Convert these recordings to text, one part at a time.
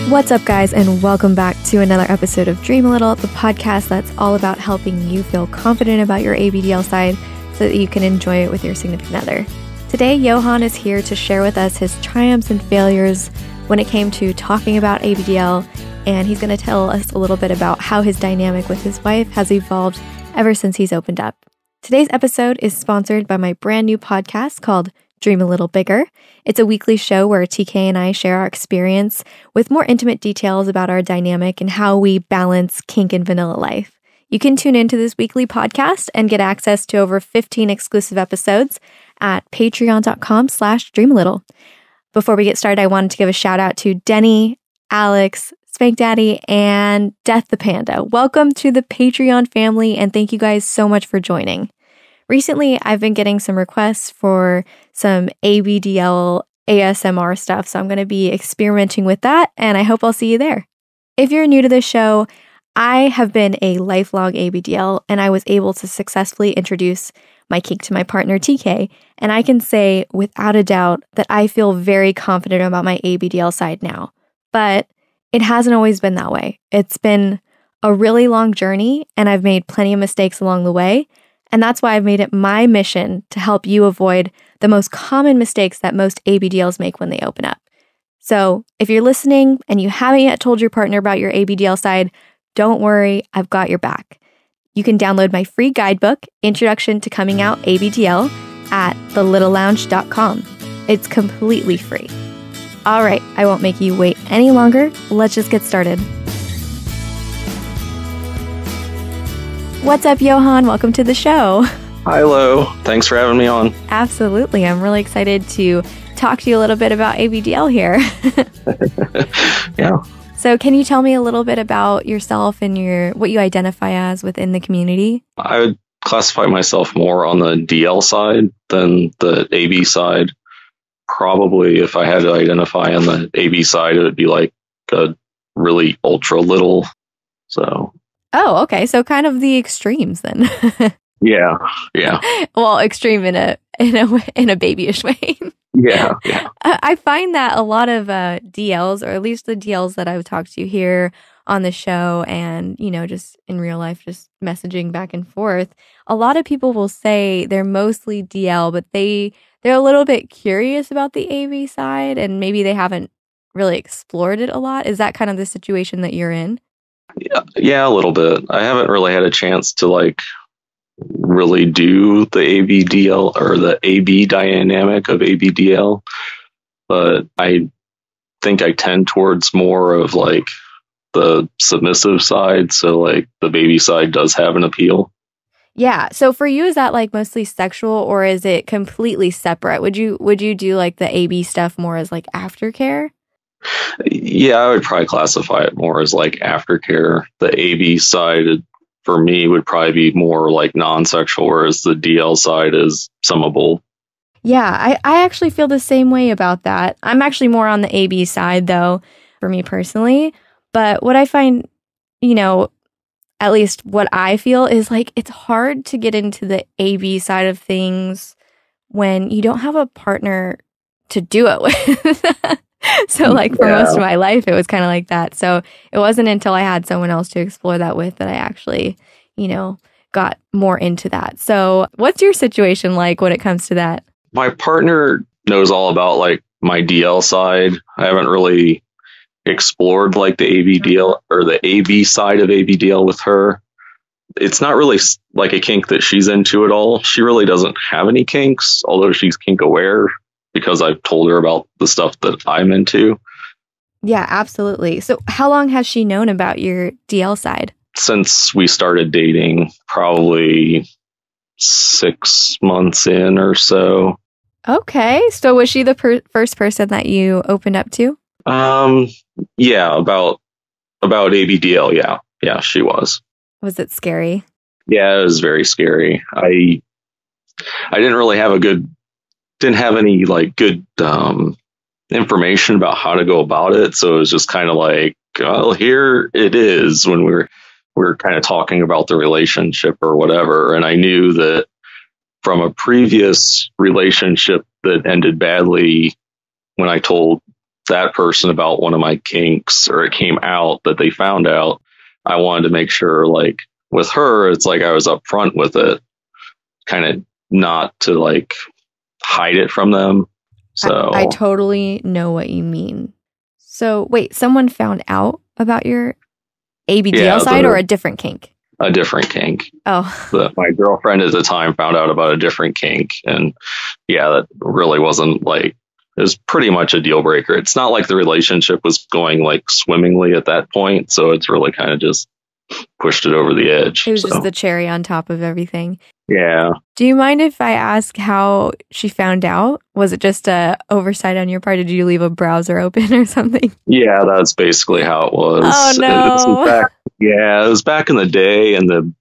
What's up, guys, and welcome back to another episode of Dream a Little, the podcast that's all about helping you feel confident about your ABDL side so that you can enjoy it with your significant other. Today, Johann is here to share with us his triumphs and failures when it came to talking about ABDL, and he's going to tell us a little bit about how his dynamic with his wife has evolved ever since he's opened up. Today's episode is sponsored by my brand new podcast called Dream a Little Bigger. It's a weekly show where TK and I share our experience with more intimate details about our dynamic and how we balance kink and vanilla life. You can tune into this weekly podcast and get access to over 15 exclusive episodes at patreon.com/dreamalittle. Before we get started, I wanted to give a shout out to Denny, Alex, Spank Daddy, and Death the Panda. Welcome to the Patreon family, and thank you guys so much for joining. Recently, I've been getting some requests for some ABDL ASMR stuff, so I'm going to be experimenting with that, and I hope I'll see you there. If you're new to this show, I have been a lifelong ABDL, and I was able to successfully introduce my kink to my partner, TK, and I can say without a doubt that I feel very confident about my ABDL side now. But it hasn't always been that way. It's been a really long journey, and I've made plenty of mistakes along the way. And that's why I've made it my mission to help you avoid the most common mistakes that most ABDLs make when they open up. So if you're listening and you haven't yet told your partner about your ABDL side, don't worry, I've got your back. You can download my free guidebook, Introduction to Coming Out ABDL, at thelittlelounge.com. It's completely free. All right, I won't make you wait any longer. Let's just get started. What's up, Johann? Welcome to the show. Hi, Lo. Thanks for having me on. Absolutely. I'm really excited to talk to you a little bit about ABDL here. Yeah. So can you tell me a little bit about yourself and what you identify as within the community? I would classify myself more on the DL side than the AB side. Probably if I had to identify on the AB side, it would be like a really ultra little. So... Oh, okay. So kind of the extremes then. Yeah. Well, extreme in a babyish way. Yeah. I find that a lot of DLs, or at least the DLs that I've talked to here on the show and, just in real life, just messaging back and forth, a lot of people will say they're mostly DL, but they're a little bit curious about the AV side and maybe they haven't really explored it a lot. Is that kind of the situation that you're in? Yeah, a little bit. I haven't really had a chance to really do the ABDL or the AB dynamic of ABDL, but I think I tend towards more of the submissive side. So the baby side does have an appeal. Yeah. So for you, is that mostly sexual or is it completely separate? Would you do the AB stuff more as aftercare? Yeah, I would probably classify it more as aftercare. The AB side for me would probably be more non-sexual, whereas the DL side is some of both. Yeah, I actually feel the same way about that. I'm actually more on the AB side though, for me personally. But what I find, at least what I feel is it's hard to get into the AB side of things when you don't have a partner to do it with. So for most of my life, it was kind of like that. So it wasn't until I had someone else to explore that with that I actually, got more into that. So what's your situation like when it comes to that? My partner knows all about my DL side. I haven't really explored the ABDL or the AB side of ABDL with her. It's not really a kink that she's into at all. She really doesn't have any kinks, although she's kink aware, because I've told her about the stuff that I'm into. Yeah, absolutely. So how long has she known about your DL side? Since we started dating, probably 6 months in or so. Okay. So was she the first person that you opened up to? Yeah, about ABDL. Yeah, she was. Was it scary? Yeah, it was very scary. I didn't really have didn't have any good information about how to go about it, so it was just kind of here it is when we're kind of talking about the relationship or whatever. And I knew that from a previous relationship that ended badly when I told that person about one of my kinks, or it came out that they found out, I wanted to make sure, like with her, it's like I was upfront with it, kind of not to like hide it from them. So I totally know what you mean. So wait, someone found out about your ABDL side or a different kink? A different kink. Oh. But my girlfriend at the time found out about a different kink. And yeah, that really wasn't like, it was pretty much a deal breaker. It's not like the relationship was going like swimmingly at that point. So it's really kind of just pushed it over the edge. It was just the cherry on top of everything. Yeah. Do you mind if I ask how she found out? Was it just a oversight on your part? Did you leave a browser open or something? Yeah, that's basically how it was. Oh, no. It was back in the day, and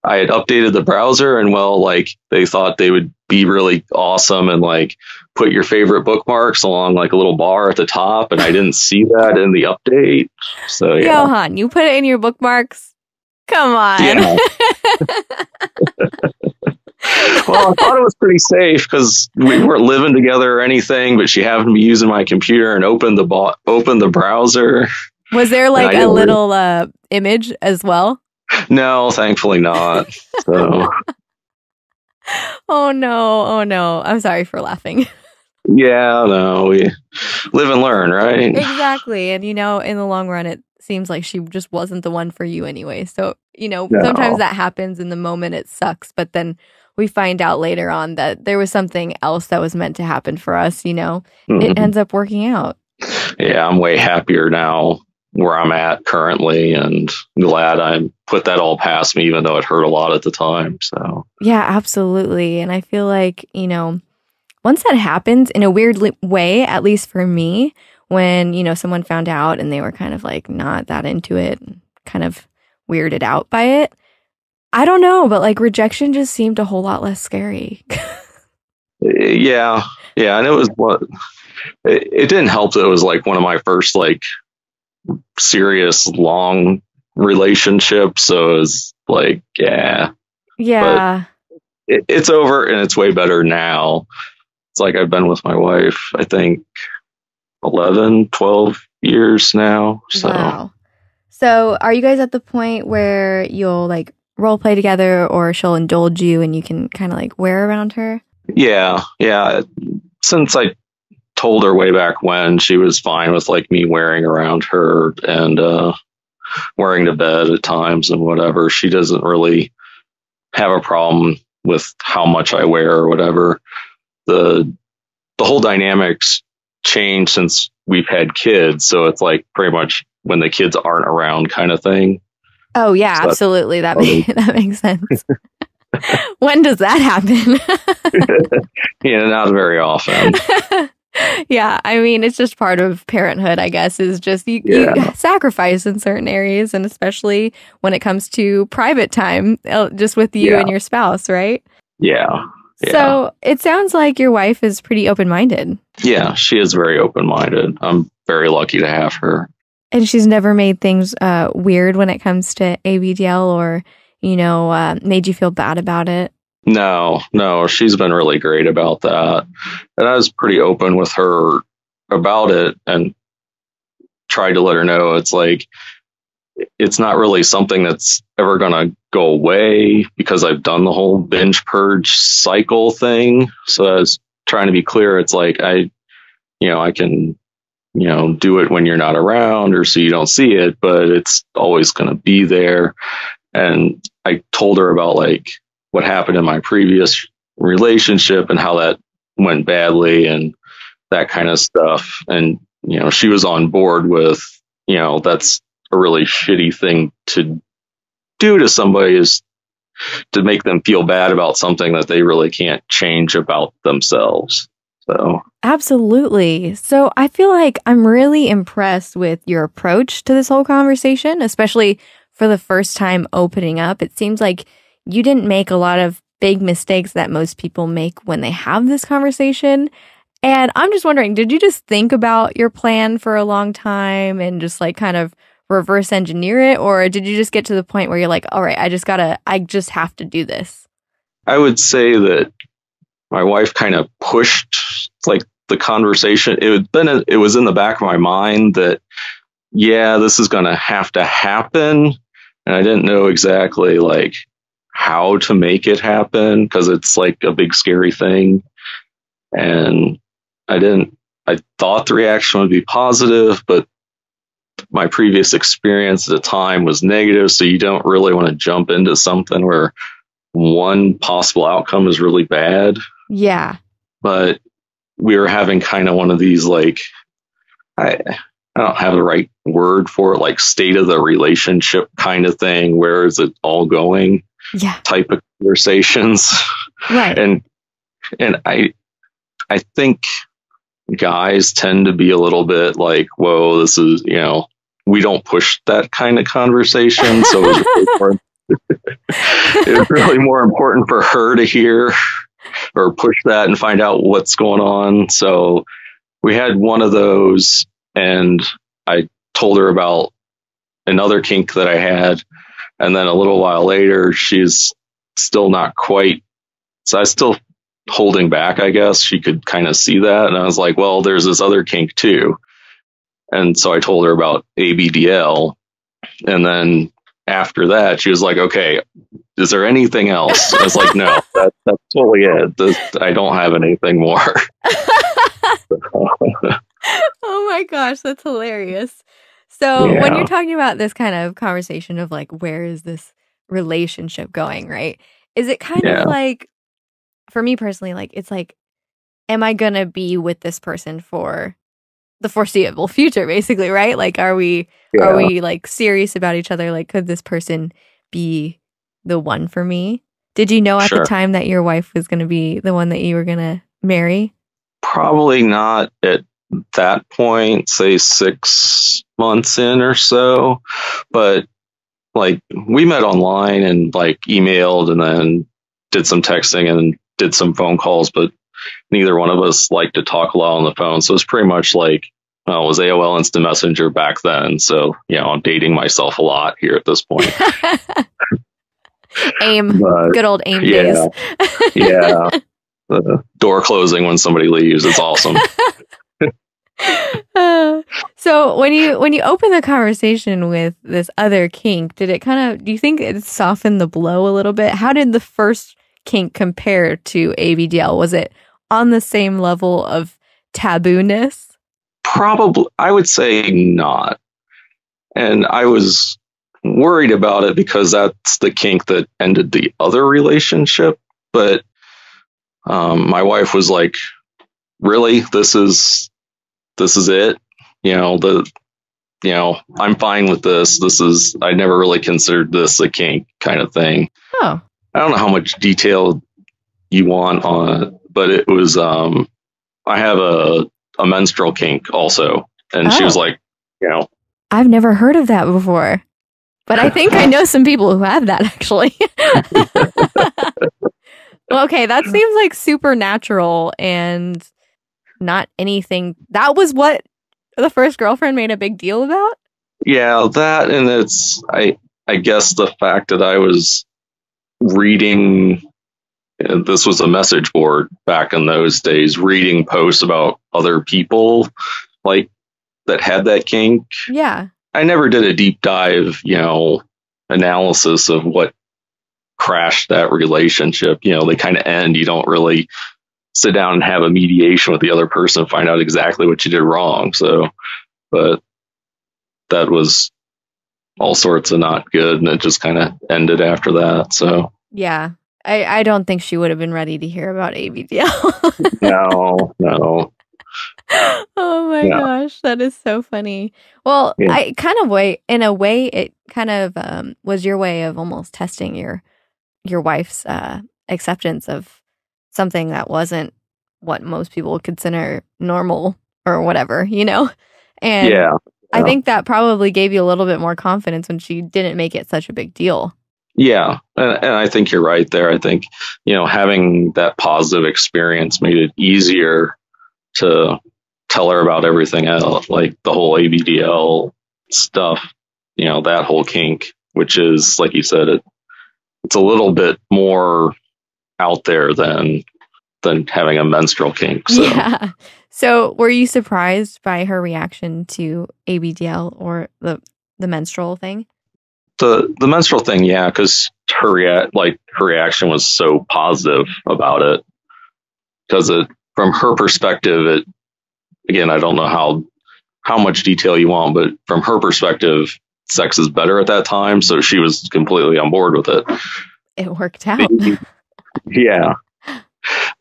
I had updated the browser, and well, like they thought they would be really awesome and like put your favorite bookmarks along like a little bar at the top, and I didn't see that in the update. So yeah. Johann, you put it in your bookmarks? Come on. Yeah. Well, I thought it was pretty safe because we weren't living together or anything, but she happened to be using my computer and opened the browser. Was there like a little image as well? No, thankfully not. So. Oh no. I'm sorry for laughing. Yeah, no, we live and learn, right? Exactly. And in the long run, it seems like she just wasn't the one for you anyway. So, sometimes that happens in the moment, it sucks. But then we find out later on that there was something else that was meant to happen for us, Mm-hmm. It ends up working out. Yeah, I'm way happier now where I'm at currently, and glad I put that all past me, even though it hurt a lot at the time. So yeah, absolutely. And I feel like, once that happens in a weird way, at least for me, when, someone found out and they were kind of like not that into it, kind of weirded out by it. I don't know, but like rejection just seemed a whole lot less scary. Yeah. And it didn't help that it was like one of my first like serious long relationships. So it was like, yeah. But it's over and it's way better now. It's like I've been with my wife, I think 11, 12 years now. So. Wow. So are you guys at the point where you'll like role play together, or she'll indulge you and you can kind of like wear around her? Yeah. Since I told her way back when, she was fine with like me wearing around her and wearing to bed at times and whatever. She doesn't really have a problem with how much I wear or whatever. The whole dynamics changed since we've had kids, so it's like pretty much when the kids aren't around kind of thing. Oh yeah, so absolutely. That makes sense. When does that happen? Yeah, not very often. Yeah, I mean, it's just part of parenthood, I guess, is just you sacrifice in certain areas, and especially when it comes to private time, just with you and your spouse, right? Yeah. So it sounds like your wife is pretty open-minded. Yeah, she is very open-minded. I'm very lucky to have her. And she's never made things weird when it comes to ABDL, or, made you feel bad about it? No, she's been really great about that. And I was pretty open with her about it and tried to let her know it's like, it's not really something that's ever going to go away, because I've done the whole binge purge cycle thing. So I was trying to be clear. It's like, I can, do it when you're not around, or so you don't see it, but it's always going to be there. And I told her about like what happened in my previous relationship and how that went badly and that kind of stuff. And, she was on board with, that's a really shitty thing to do to somebody, is to make them feel bad about something that they really can't change about themselves. So absolutely. So I feel like I'm really impressed with your approach to this whole conversation, especially for the first time opening up. It seems like you didn't make a lot of big mistakes that most people make when they have this conversation. And I'm just wondering, did you just think about your plan for a long time and just like kind of reverse engineer it? Or did you just get to the point where you're like, all right, I just have to do this? I would say that my wife kind of pushed, like the conversation, it was in the back of my mind that, yeah, this is going to have to happen. And I didn't know exactly like how to make it happen because it's like a big scary thing. And I thought the reaction would be positive, but my previous experience at the time was negative. So you don't really want to jump into something where one possible outcome is really bad. Yeah. But we were having kind of one of these, like, I don't have the right word for it, like state of the relationship kind of thing. Where is it all going? Yeah. Type of conversations. Right. And I think guys tend to be a little bit like, whoa, this is, we don't push that kind of conversation. So it was really more important for her to hear or push that and find out what's going on. So we had one of those, and I told her about another kink that I had. And then a little while later, she's still not quite. So I was still holding back, I guess. She could kind of see that. And I was like, well, there's this other kink too. And so I told her about ABDL. And then after that, she was like, okay, is there anything else? I was like, no, that's totally it. I don't have anything more. Oh my gosh, that's hilarious. So when you're talking about this kind of conversation of like, where is this relationship going, right? Is it kind of like, for me personally, like, it's like, am I going to be with this person for the foreseeable future, basically, right? Like, are we like serious about each other? Like, could this person be the one for me? Did you know at the time that your wife was going to be the one that you were going to marry? Probably not at that point, say 6 months in or so. But like, we met online and like emailed and then did some texting and did some phone calls, but neither one of us liked to talk a lot on the phone. So it's pretty much like, it was AOL Instant Messenger back then. So, I'm dating myself a lot here at this point. Good old AIM days. Yeah. The door closing when somebody leaves. It's awesome. So when you open the conversation with this other kink, do you think it softened the blow a little bit? How did the first kink compare to ABDL? Was it on the same level of taboo-ness? Probably, I would say not. And I was worried about it because that's the kink that ended the other relationship. But my wife was like, really, this is it? I'm fine with this. I never really considered this a kink kind of thing. Oh. I don't know how much detail you want on it, but it was, I have a menstrual kink also. And she was like, I've never heard of that before, but I think I know some people who have that actually. Well, okay, that seems like supernatural and not anything. That was what the first girlfriend made a big deal about? Yeah, that, and it's, I guess the fact that I was reading, this was a message board back in those days, reading posts about other people like that had that kink. Yeah. I never did a deep dive, analysis of what crashed that relationship. They kind of end. You don't really sit down and have a mediation with the other person and find out exactly what you did wrong. So, but that was all sorts of not good, and it just kind of ended after that. So yeah, I don't think she would have been ready to hear about ABDL. No. Oh my gosh, that is so funny. Well, I kind of in a way, it kind of was your way of almost testing your wife's acceptance of something that wasn't what most people would consider normal or whatever, And I think that probably gave you a little bit more confidence when she didn't make it such a big deal. Yeah. And I think you're right there. I think, having that positive experience made it easier to tell her about everything else, like the whole ABDL stuff, that whole kink, which is, like you said, it's a little bit more out there than than having a menstrual kink. So. Yeah. So were you surprised by her reaction to ABDL or the menstrual thing? The menstrual thing, yeah, because her reaction was so positive about it. Because from her perspective, again, I don't know how much detail you want, but from her perspective, sex is better at that time, so she was completely on board with it. It worked out. Yeah.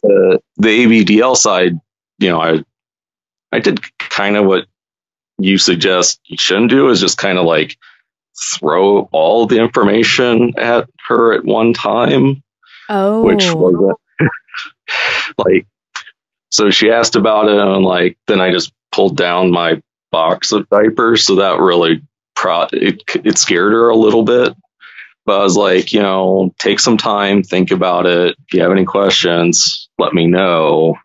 The ABDL side, I did kind of what you suggest you shouldn't do, is just kind of like throw all the information at her at one time. Oh. Which wasn't like, so she asked about it, and then I just pulled down my box of diapers, so that really it scared her a little bit. But I was like, take some time, think about it. If you have any questions, let me know.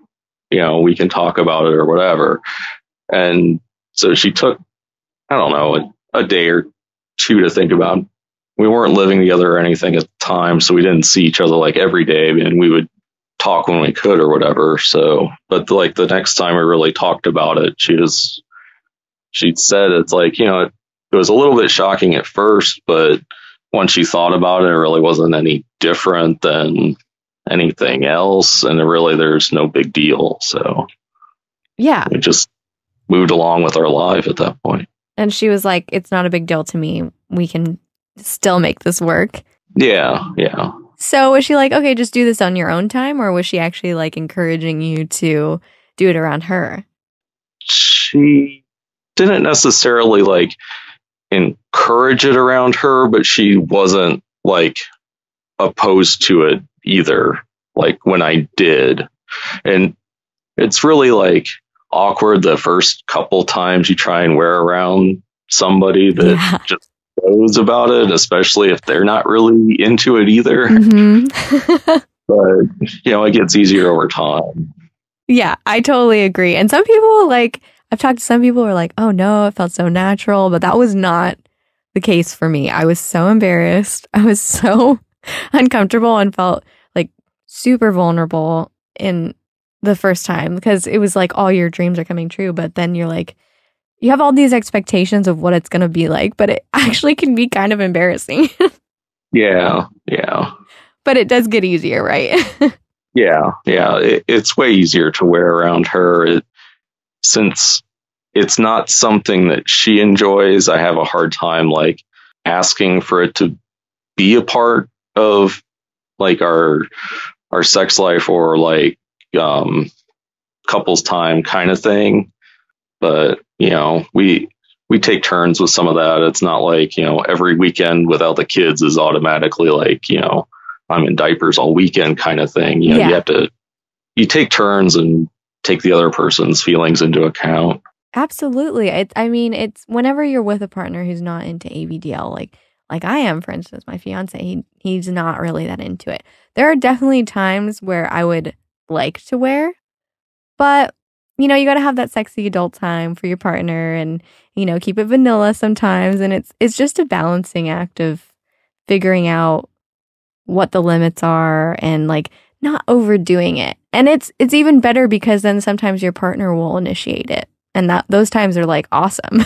We can talk about it or whatever. And so she took, I don't know, a day or two to think about it. We weren't living together or anything at the time, so we didn't see each other every day, and we would talk when we could or whatever. So, but the next time we really talked about it, she'd said it's it was a little bit shocking at first, but once she thought about it, it really wasn't any different than anything else, and there's no big deal. So yeah, we just moved along with our life at that point. And she was like, it's not a big deal to me. We can still make this work. Yeah. So was she like, okay, just do this on your own time? Or was she actually encouraging you to do it around her? She didn't necessarily encourage it around her, but she wasn't opposed to it either. When I did. And it's really awkward the first couple times you try and wear around somebody that just knows about it, especially if they're not really into it either. Mm-hmm. But it gets easier over time. Yeah, I totally agree. And some people I've talked to some people who are like, oh no, it felt so natural, but that was not the case for me. I was so embarrassed. I was so uncomfortable and felt super vulnerable in the first time, because it was all your dreams are coming true, but then you're you have all these expectations of what it's going to be like, but it actually can be kind of embarrassing. Yeah. But it does get easier, right? Yeah. It's way easier to wear around her. Since it's not something that she enjoys, I have a hard time asking for it to be a part of our sex life or couples time kind of thing. But we take turns with some of that. It's not every weekend without the kids is automatically I'm in diapers all weekend kind of thing. You take turns and take the other person's feelings into account. Absolutely. It's whenever you're with a partner who's not into ABDL, like I am, for instance, my fiance, he's not really that into it. There are definitely times where I would like to wear, but you got to have that sexy adult time for your partner, and keep it vanilla sometimes, and it's just a balancing act of figuring out what the limits are and not overdoing it. And it's even better because then sometimes your partner will initiate it, and those times are awesome.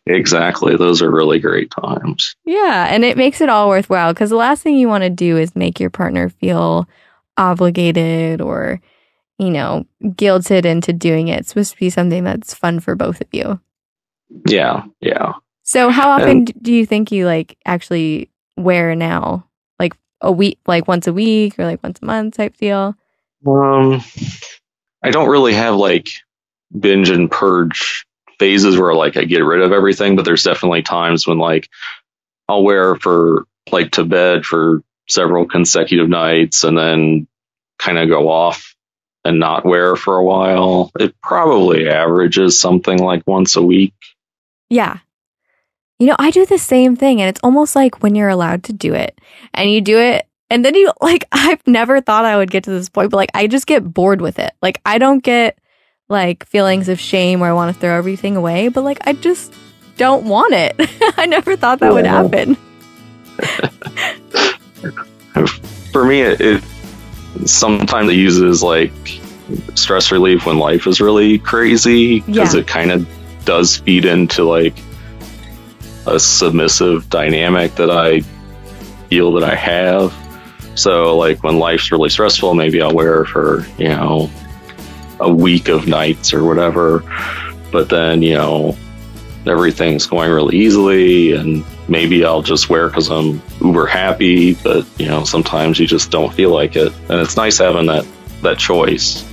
Exactly. Those are really great times. Yeah. And it makes it all worthwhile, because the last thing you want to do is make your partner feel obligated or, guilted into doing it. It's supposed to be something that's fun for both of you. Yeah. So how often do you think you actually wear now? A week, once a week or once a month type deal? I don't really have binge and purge phases where I get rid of everything, but there's definitely times when I'll wear for to bed for several consecutive nights and then kind of go off and not wear for a while. It probably averages something once a week. Yeah. I do the same thing, and it's almost when you're allowed to do it and you do it, and then you I've never thought I would get to this point, but I just get bored with it. I don't get feelings of shame where I want to throw everything away, but I just don't want it. I never thought that would happen. For me, sometimes it uses like stress relief when life is really crazy, because it kind of does feed into like a submissive dynamic that I feel that I have. So like when life's really stressful, maybe I'll wear her for, you know, a week of nights or whatever. But then, you know, everything's going really easily, and maybe I'll just wear because I'm uber happy. But, you know, sometimes you just don't feel like it. And it's nice having that choice.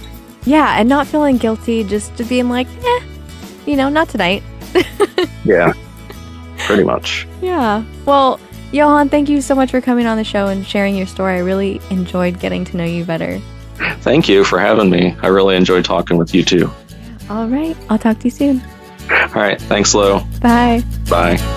Yeah, and not feeling guilty, just to being like, you know, not tonight. Yeah, pretty much. Yeah. Well, Johann, thank you so much for coming on the show and sharing your story. I really enjoyed getting to know you better. Thank you for having me. I really enjoyed talking with you too. All right. I'll talk to you soon. All right. Thanks, Lo. Bye. Bye.